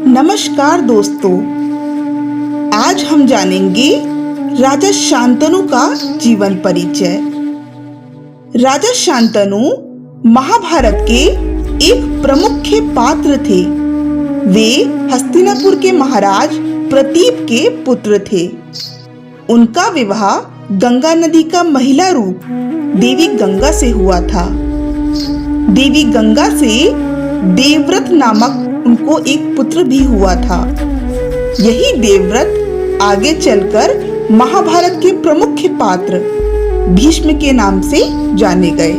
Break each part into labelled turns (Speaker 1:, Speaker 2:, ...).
Speaker 1: नमस्कार दोस्तों, आज हम जानेंगे राजा शांतनु का जीवन परिचय। राजा शांतनु महाभारत के एक प्रमुख पात्र थे। वे हस्तिनापुर के महाराज प्रतीप के पुत्र थे। उनका विवाह गंगा नदी का महिला रूप देवी गंगा से हुआ था। देवी गंगा से देवव्रत नामक उनको एक पुत्र भी हुआ था। यही देवव्रत आगे चलकर महाभारत के प्रमुख पात्र भीष्म के नाम से जाने गए।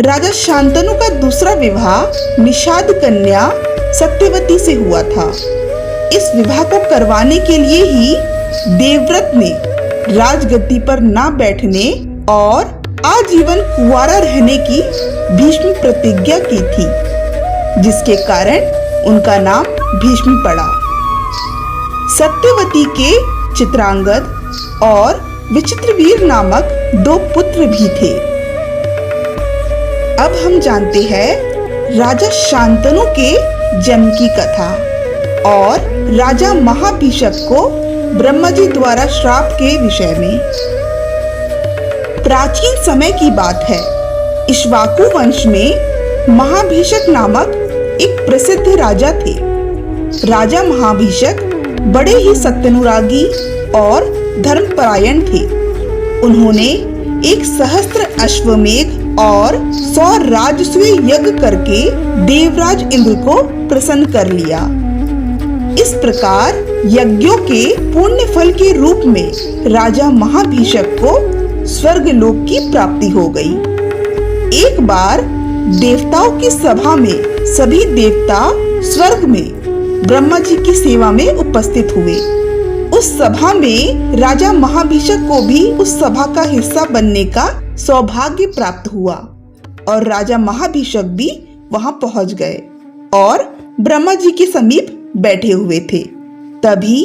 Speaker 1: राजा शांतनु का दूसरा विवाह निषाद कन्या सत्यवती से हुआ था। इस विवाह को करवाने के लिए ही देवव्रत ने राजगद्दी पर न बैठने और आजीवन कुंवारा रहने की भीष्म प्रतिज्ञा की थी, जिसके कारण उनका नाम भीष्म पड़ा। सत्यवती के चित्रांगद और विचित्रवीर नामक दो पुत्र भी थे। अब हम जानते हैं राजा शांतनु के जन्म की कथा और राजा महाभिषक को ब्रह्मा जी द्वारा श्राप के विषय में। प्राचीन समय की बात है। इक्ष्वाकु वंश में महाभिषक नामक एक प्रसिद्ध राजा थे। राजा महाभिषक बड़े ही सत्यानुरागी और धर्मपरायण थे। उन्होंने एक सहस्त्र अश्वमेध और 100 राजसूय यज्ञ करके देवराज इंद्र को प्रसन्न कर लिया। इस प्रकार यज्ञों के पुण्य फल के रूप में राजा महाभिषक को स्वर्गलोक की प्राप्ति हो गई। एक बार देवताओं की सभा में सभी देवता स्वर्ग में ब्रह्मा जी की सेवा में उपस्थित हुए। उस सभा में राजा महाभिषक को भी उस सभा का हिस्सा बनने का सौभाग्य प्राप्त हुआ और राजा महाभिषक भी वहां पहुंच गए और ब्रह्मा जी के समीप बैठे हुए थे। तभी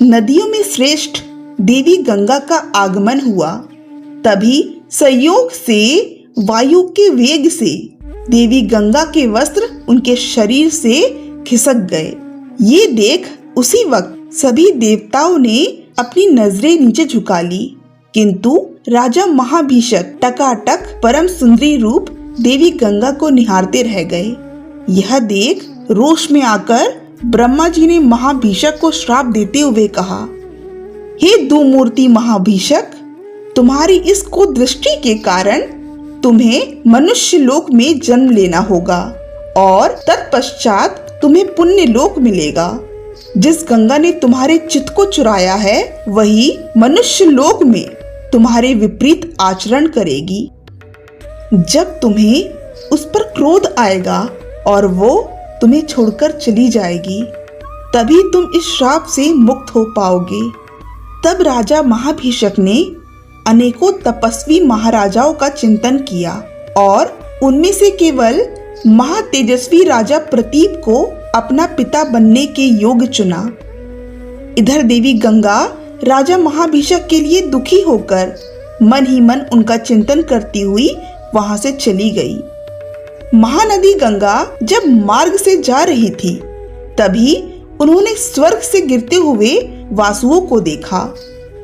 Speaker 1: नदियों में श्रेष्ठ देवी गंगा का आगमन हुआ। तभी संयोग से वायु के वेग से देवी गंगा के वस्त्र उनके शरीर से खिसक गए। ये देख उसी वक्त सभी देवताओं ने अपनी नजरें नीचे झुका ली, किंतु राजा महाभिषक टकाटक परम सुंदरी रूप देवी गंगा को निहारते रह गए। यह देख रोष में आकर ब्रह्मा जी ने महाभिषक को श्राप देते हुए कहा, हे दुमूर्ति महाभिषक, तुम्हारी इस कुदृष्टि के कारण तुम्हें मनुष्य लोक में जन्म लेना होगा और तत्पश्चात तुम्हें पुण्य लोक मिलेगा। जिस गंगा ने तुम्हारे चित्त को चुराया है वही मनुष्य लोक में तुम्हारे विपरीत आचरण करेगी। जब तुम्हें उस पर क्रोध आएगा और वो तुम्हें छोड़कर चली जाएगी, तभी तुम इस श्राप से मुक्त हो पाओगे। तब राजा महाभिषक ने अनेकों तपस्वी महाराजाओं का चिंतन किया और उनमें से केवल महातेजस्वी राजा प्रतीप को अपना पिता बनने के योग चुना। इधर देवी गंगा राजा महाभिषक के लिए दुखी होकर मन ही मन उनका चिंतन करती हुई वहां से चली गई। महानदी गंगा जब मार्ग से जा रही थी, तभी उन्होंने स्वर्ग से गिरते हुए वासुओं को देखा।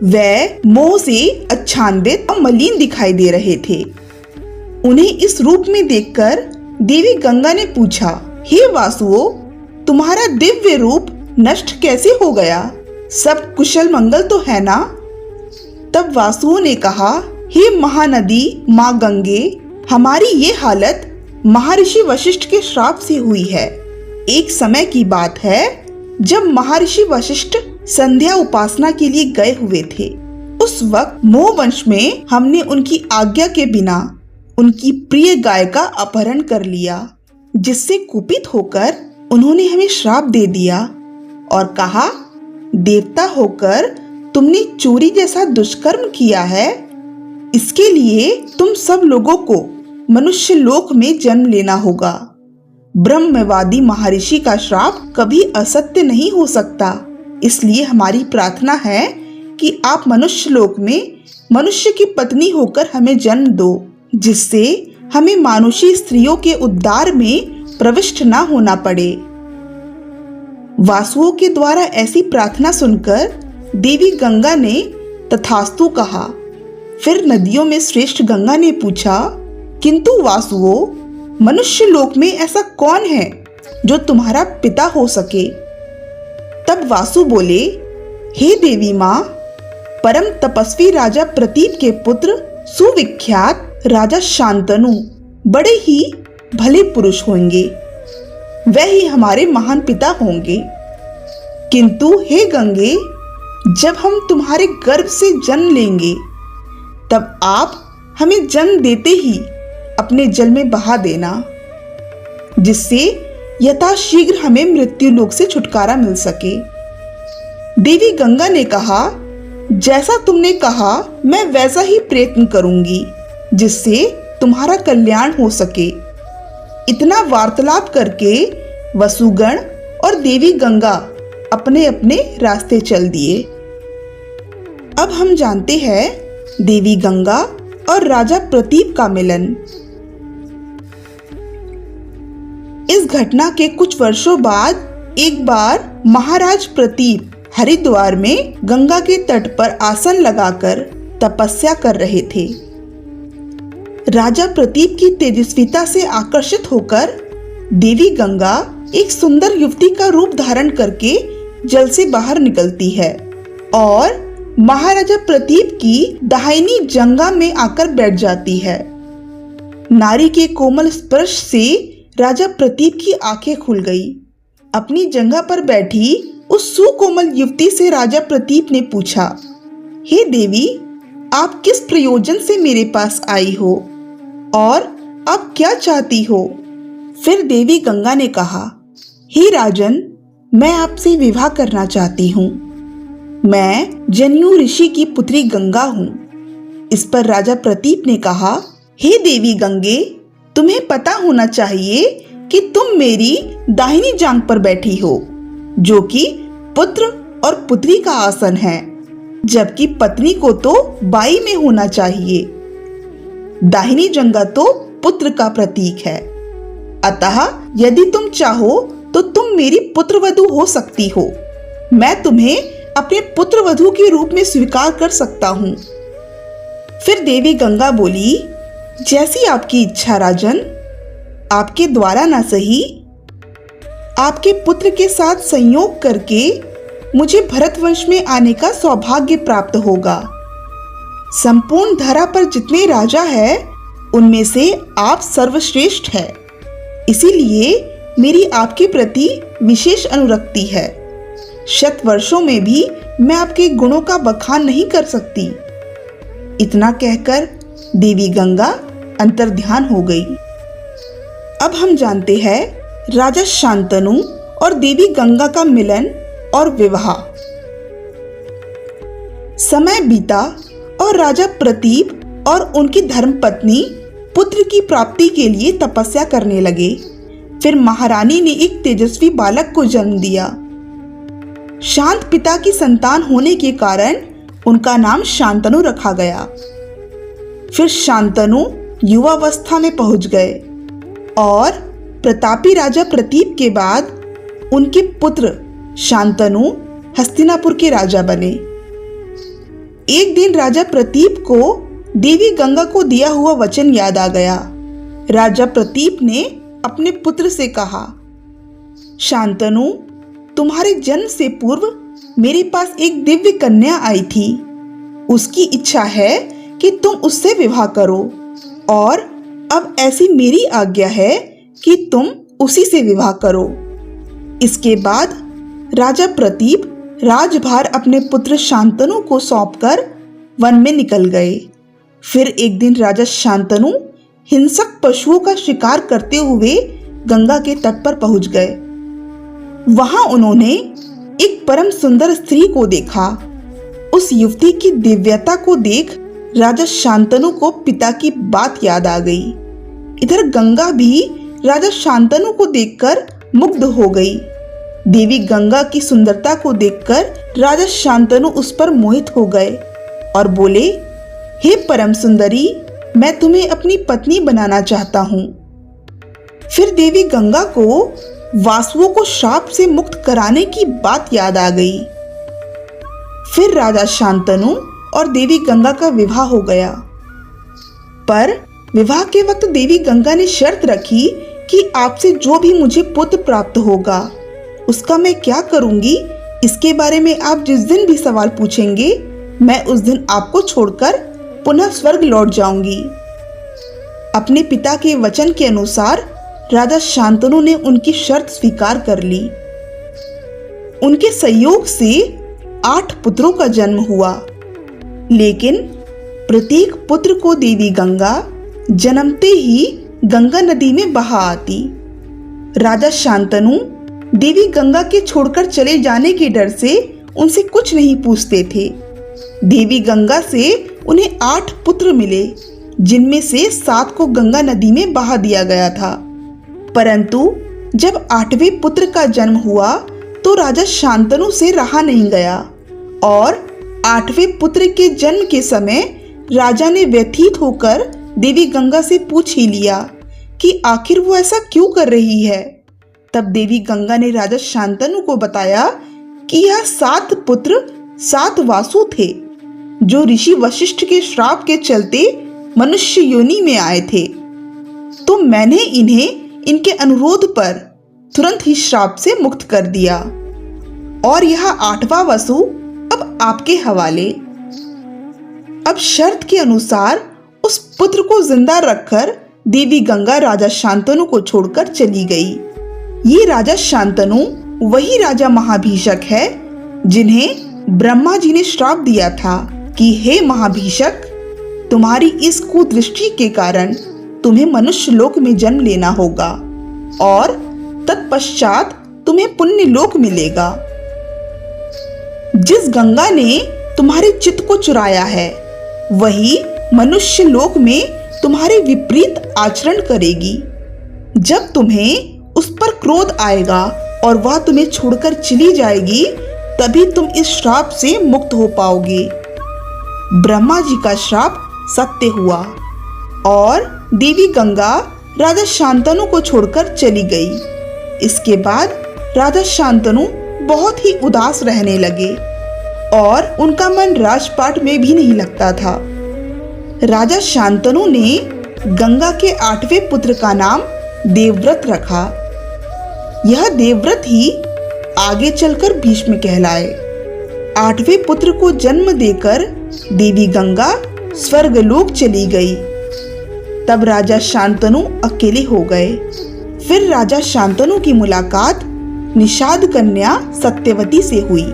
Speaker 1: वे मोह से आच्छादित और मलिन दिखाई दे रहे थे। उन्हें इस रूप में देखकर देवी गंगा ने पूछा, हे वासुओं, तुम्हारा दिव्य रूप नष्ट कैसे हो गया? सब कुशल मंगल तो है ना? तब वासुओं ने कहा, हे महानदी माँ गंगे, हमारी ये हालत महर्षि वशिष्ठ के श्राप से हुई है। एक समय की बात है जब महर्षि वशिष्ठ संध्या उपासना के लिए गए हुए थे। उस वक्त मोह वंश में हमने उनकी आज्ञा के बिना उनकी प्रिय गाय का अपहरण कर लिया, जिससे कुपित होकर उन्होंने हमें श्राप दे दिया और कहा, देवता होकर तुमने चोरी जैसा दुष्कर्म किया है, इसके लिए तुम सब लोगों को मनुष्य लोक में जन्म लेना होगा। ब्रह्मवादी महर्षि का श्राप कभी असत्य नहीं हो सकता, इसलिए हमारी प्रार्थना है कि आप मनुष्य लोक में मनुष्य की पत्नी होकर हमें जन्म दो जिससे हमें मानुषी स्त्रियों के उद्धार में प्रविष्ट न होना पड़े। वासुओं के द्वारा ऐसी प्रार्थना सुनकर देवी गंगा ने तथास्तु कहा। फिर नदियों में श्रेष्ठ गंगा ने पूछा, किंतु वासुओं, मनुष्य लोक में ऐसा कौन है जो तुम्हारा पिता हो सके? तब वासु बोले, हे देवी माँ, परम तपस्वी राजा प्रतीप के पुत्र सुविख्यात राजा शांतनु बड़े ही भले पुरुष होंगे, वह ही हमारे महान पिता होंगे। किंतु हे गंगे, जब हम तुम्हारे गर्भ से जन्म लेंगे तब आप हमें जन्म देते ही अपने जल में बहा देना, जिससे यथाशीघ्र हमें मृत्यु लोक से छुटकारा मिल सके। देवी गंगा ने कहा, जैसा तुमने कहा मैं वैसा ही प्रयत्न करूंगी, जिससे तुम्हारा कल्याण हो सके। इतना वार्तालाप करके वसुगण और देवी गंगा अपने अपने रास्ते चल दिए। अब हम जानते हैं देवी गंगा और राजा प्रतीप का मिलन। इस घटना के कुछ वर्षों बाद एक बार महाराज प्रतीप हरिद्वार में गंगा के तट पर आसन लगाकर तपस्या कर रहे थे। राजा प्रतीप की तेजस्विता से आकर्षित होकर देवी गंगा एक सुंदर युवती का रूप धारण करके जल से बाहर निकलती है और महाराजा प्रतीप की दाहिनी जंघा में आकर बैठ जाती है। नारी के कोमल स्पर्श से राजा प्रतीप की आंखें खुल गई। अपनी जंघा पर बैठी उस सुकोमल युवती से राजा प्रतीप ने पूछा, हे देवी, आप किस प्रयोजन से मेरे पास आई हो और आप क्या चाहती हो? फिर देवी गंगा ने कहा, हे राजन, मैं आपसे विवाह करना चाहती हूँ। मैं जनेऊ ऋषि की पुत्री गंगा हूँ। इस पर राजा प्रतीप ने कहा, हे देवी गंगे, तुम्हें पता होना चाहिए कि तुम मेरी दाहिनी जांघ पर बैठी हो, जो कि पुत्र और पुत्री का आसन है, जबकि पत्नी को तो बाई में होना चाहिए। दाहिनी जंघा तो पुत्र का प्रतीक है। अतः यदि तुम चाहो तो तुम मेरी पुत्रवधू हो सकती हो। मैं तुम्हें अपने पुत्रवधू के रूप में स्वीकार कर सकता हूँ। फिर देवी गंगा बोली, जैसी आपकी इच्छा राजन। आपके द्वारा ना सही, आपके पुत्र के साथ संयोग करके मुझे भरतवंश में आने का सौभाग्य प्राप्त होगा। संपूर्ण धरा पर जितने राजा हैं, उनमें से आप सर्वश्रेष्ठ हैं। इसीलिए मेरी आपके प्रति विशेष अनुरक्ति है। शत वर्षों में भी मैं आपके गुणों का बखान नहीं कर सकती। इतना कहकर देवी गंगा अंतर्ध्यान हो गई। अब हम जानते हैं राजा शांतनु और देवी गंगा का मिलन और विवाह। समय बीता और राजा प्रतीप और उनकी धर्मपत्नी पुत्र की प्राप्ति के लिए तपस्या करने लगे। फिर महारानी ने एक तेजस्वी बालक को जन्म दिया। शांत पिता की संतान होने के कारण उनका नाम शांतनु रखा गया। फिर शांतनु युवावस्था में पहुंच गए और प्रतापी राजा प्रतीप के बाद उनके पुत्र शांतनु हस्तिनापुर के राजा बने। एक दिन राजा प्रतीप को देवी गंगा को दिया हुआ वचन याद आ गया। राजा प्रतीप ने अपने पुत्र से कहा, शांतनु, तुम्हारे जन्म से पूर्व मेरे पास एक दिव्य कन्या आई थी। उसकी इच्छा है कि तुम उससे विवाह करो और अब ऐसी मेरी आज्ञा है कि तुम उसी से विवाह करो। इसके बाद राजा प्रतीप राजभार अपने पुत्र शांतनु को सौंपकर वन में निकल गए। फिर एक दिन राजा शांतनु हिंसक पशुओं का शिकार करते हुए गंगा के तट पर पहुंच गए। वहां उन्होंने एक परम सुंदर स्त्री को देखा। उस युवती की दिव्यता को देख राजा शांतनु को पिता की बात याद आ गई। इधर गंगा भी राजा शांतनु को देखकर मुग्ध हो गई। देवी गंगा की सुंदरता को देखकर राजा शांतनु उस पर मोहित हो गए और बोले, हे परम सुंदरी, मैं तुम्हें अपनी पत्नी बनाना चाहता हूँ। फिर देवी गंगा को वासुओं को श्राप से मुक्त कराने की बात याद आ गई। फिर राजा शांतनु और देवी गंगा का विवाह हो गया। पर विवाह के वक्त देवी गंगा ने शर्त रखी कि आपसे जो भी मुझे पुत्र प्राप्त होगा उसका मैं क्या करूंगी, इसके बारे में आप जिस दिन भी सवाल पूछेंगे मैं उस दिन आपको छोड़कर पुनः स्वर्ग लौट जाऊंगी। अपने पिता के वचन के अनुसार राजा शांतनु ने उनकी शर्त स्वीकार कर ली। उनके संयोग से 8 पुत्रों का जन्म हुआ, लेकिन प्रत्येक पुत्र को देवी गंगा जन्मते ही गंगा नदी में बहा आती। राजा शांतनु देवी गंगा के छोड़कर चले जाने के डर से उनसे कुछ नहीं पूछते थे। देवी गंगा से उन्हें 8 पुत्र मिले, जिनमें से 7 को गंगा नदी में बहा दिया गया था। परंतु जब 8वें पुत्र का जन्म हुआ तो राजा शांतनु से रहा नहीं गया और 8वें पुत्र के जन्म के समय राजा ने व्यथित होकर देवी गंगा से पूछ ही लिया कि आखिर वो ऐसा क्यों कर रही है। तब देवी गंगा ने राजा शांतनु को बताया कि यह 7 पुत्र 7 वासु थे, जो ऋषि वशिष्ठ के श्राप के चलते मनुष्य योनि में आए थे। तो मैंने इन्हें इनके अनुरोध पर तुरंत ही श्राप से मुक्त कर दिया और यह 8वां वसु अब आपके हवाले। अब शर्त के अनुसार उस पुत्र को जिंदा रखकर देवी गंगा राजा शांतनु को छोड़कर चली गई। ये राजा शांतनु वही राजा महाभिषक है जिन्हें ब्रह्मा जी ने श्राप दिया था कि हे महाभिषक, तुम्हारी इस कुदृष्टि के कारण तुम्हें मनुष्य लोक में जन्म लेना होगा और तत्पश्चात तुम्हें पुण्य लोक मिलेगा। जिस गंगा ने तुम्हारे चित्त को चुराया है वही मनुष्य लोक में तुम्हारे विपरीत आचरण करेगी। जब तुम्हें उस पर क्रोध आएगा और वह तुम्हें छोड़कर चली जाएगी, तभी तुम इस श्राप से मुक्त हो पाओगे। ब्रह्मा जी का श्राप सत्य हुआ और देवी गंगा राजा शांतनु को छोड़कर चली गई। इसके बाद राजा शांतनु बहुत ही उदास रहने लगे और उनका मन राजपाट में भी नहीं लगता था। राजा शांतनु ने गंगा के 8वें पुत्र का नाम देवव्रत रखा। यह देवव्रत ही आगे चलकर भीष्म कहलाए। 8वें पुत्र को जन्म देकर देवी गंगा स्वर्गलोक चली गई। तब राजा शांतनु अकेले हो गए। फिर राजा शांतनु की मुलाकात निषाद कन्या सत्यवती से हुई,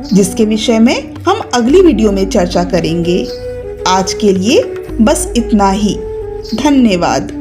Speaker 1: जिसके विषय में हम अगली वीडियो में चर्चा करेंगे। आज के लिए बस इतना ही। धन्यवाद।